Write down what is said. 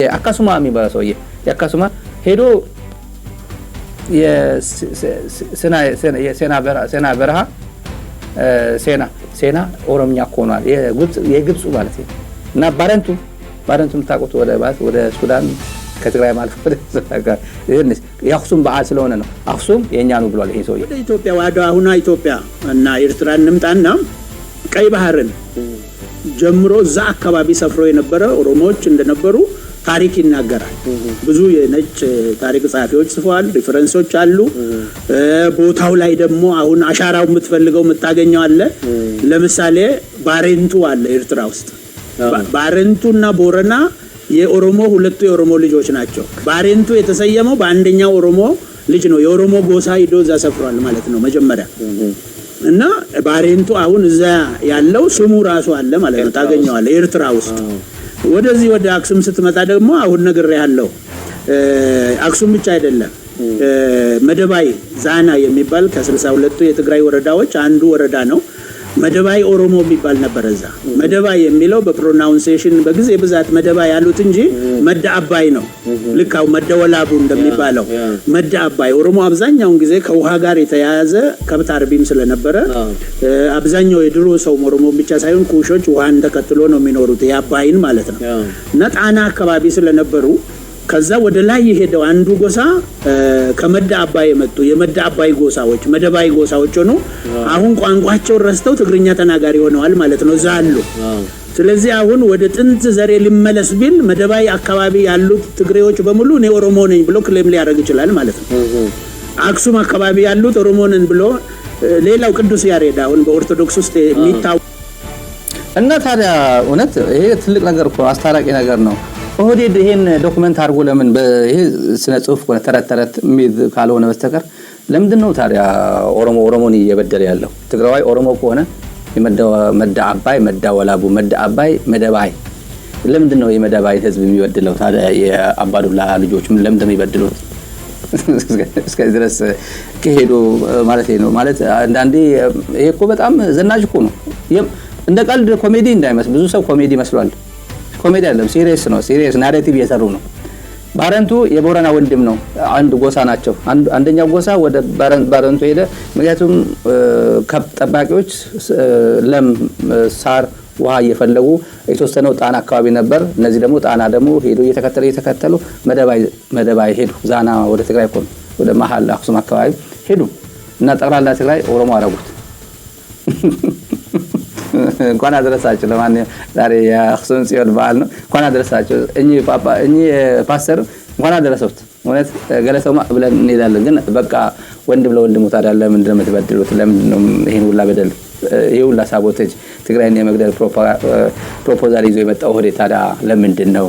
የአካሱማ የሚባለው ሰውዬ የአካሱማ ሄዶ የሴና በረሃ ሴና ኦሮምኛ ሆኗል የግብጽ ማለት ነው እና ባረንቱም ታቆት ወደ ሱዳን ከትግራይ ማለት የአክሱም በዓል ስለሆነ ነው አክሱም የኛ ነው ብሏል ይሄ ሰውዬ። ወደ ኢትዮጵያ ወደ አሁኗ ኢትዮጵያ እና ኤርትራ እንምጣና ቀይ ባህርን ጀምሮ እዛ አካባቢ ሰፍሮ የነበረ ኦሮሞዎች እንደነበሩ ታሪክ ይናገራል። ብዙ የነጭ ታሪክ ጻፊዎች ጽፈዋል፣ ሪፈረንሶች አሉ። ቦታው ላይ ደግሞ አሁን አሻራው የምትፈልገው የምታገኘው አለ። ለምሳሌ ባሬንቱ አለ ኤርትራ ውስጥ። ባሬንቱና ቦረና የኦሮሞ ሁለቱ የኦሮሞ ልጆች ናቸው። ባሬንቱ የተሰየመው በአንደኛው ኦሮሞ ልጅ ነው። የኦሮሞ ጎሳ ሂዶ እዛ ሰፍሯል ማለት ነው መጀመሪያ እና ባሬንቱ አሁን እዛ ያለው ስሙ ራሱ አለ ማለት ነው ታገኘዋለህ ኤርትራ ውስጥ። ወደዚህ ወደ አክሱም ስትመጣ ደግሞ አሁን ነገር ያለው አክሱም ብቻ አይደለም መደባይ ዛና የሚባል ከ62ቱ የትግራይ ወረዳዎች አንዱ ወረዳ ነው። መደባይ ኦሮሞ የሚባል ነበር እዛ። መደባይ የሚለው በፕሮናውንሴሽን በጊዜ ብዛት መደባይ ያሉት እንጂ መደ አባይ ነው። ልካው መደወላቡ እንደሚባለው መደ አባይ። ኦሮሞ አብዛኛውን ጊዜ ከውሃ ጋር የተያያዘ ከብት አርቢም ስለነበረ አብዛኛው የድሮ ሰው ኦሮሞ ብቻ ሳይሆን ኩሾች ውሃን ተከትሎ ነው የሚኖሩት የአባይን ማለት ነው። እና ጣና አካባቢ ስለነበሩ ከዛ ወደ ላይ የሄደው አንዱ ጎሳ ከመደ አባይ የመጡ የመደ አባይ ጎሳዎች መደባይ ጎሳዎች ሆኖ አሁን ቋንቋቸውን ረስተው ትግርኛ ተናጋሪ ሆነዋል ማለት ነው እዛ አሉ። ስለዚህ አሁን ወደ ጥንት ዘሬ ሊመለስ ቢል መደባይ አካባቢ ያሉት ትግሬዎች በሙሉ እኔ ኦሮሞ ነኝ ብሎ ክሌም ሊያደርግ ይችላል ማለት ነው። አክሱም አካባቢ ያሉት ኦሮሞ ነን ብሎ ሌላው ቅዱስ ያሬድ አሁን በኦርቶዶክስ ውስጥ የሚታወቅ እና ታዲያ እውነት ይሄ ትልቅ ነገር እኮ አስታራቂ ነገር ነው። ኦህዴድ ይሄን ዶክመንት አድርጎ ለምን በይሄ ስነ ጽሁፍ ቆነ ተረት ሚዝ ካልሆነ በስተቀር ለምንድን ነው ታዲያ ኦሮሞን እየበደለ ያለው? ትግራዋይ ኦሮሞ ከሆነ መደ አባይ መደ ወላቡ መደ አባይ መደባይ ለምንድን ነው የመደባይ ህዝብ የሚበድለው ታዲያ? የአባዱላ ልጆች ምን ለምንድን ነው የሚበድሉት? እስከዚህ ድረስ ከሄዱ ማለት ነው ማለት አንዳንዴ ይሄ እኮ በጣም ዘናጅ እኮ ነው። እንደ ቀልድ ኮሜዲ እንዳይመስል ብዙ ሰው ኮሜዲ መስሏል። ኮሜዲ አይደለም፣ ሲሪየስ ነው። ሲሪየስ ናሬቲቭ እየሰሩ ነው። ባረንቱ የቦረና ወንድም ነው። አንድ ጎሳ ናቸው። አንደኛው ጎሳ ወደ ባረንቱ ሄደ። ምክንያቱም ጠባቂዎች ለም ሳር ውሃ እየፈለጉ የተወሰነው ጣና አካባቢ ነበር። እነዚህ ደግሞ ጣና ደግሞ ሄዶ እየተከተሉ መደባይ ሄዱ። ዛና ወደ ትግራይ ቆም ወደ መሃል አክሱም አካባቢ ሄዱ እና ጠቅላላ ትግራይ ኦሮሞ አረጉት። እንኳን አደረሳችሁ። ለማንኛውም ዛሬ የአክሱም ጽዮን በዓል ነው። እንኳን አደረሳችሁ። እኚህ ፓስተር እንኳን አደረሰውት። እውነት ገለሰውማ ብለን እንሄዳለን። ግን በቃ ወንድም ለወንድሙ ታዲያ ለምንድን ነው የምትበድሉት? ለምንድን ነው ይሄን ሁላ በደል ይሄ ሁላ ሳቦቴጅ ትግራይን የመግደል ፕሮፖዛል ይዞ የመጣው ኦህዴድ ታዲያ ለምንድን ነው?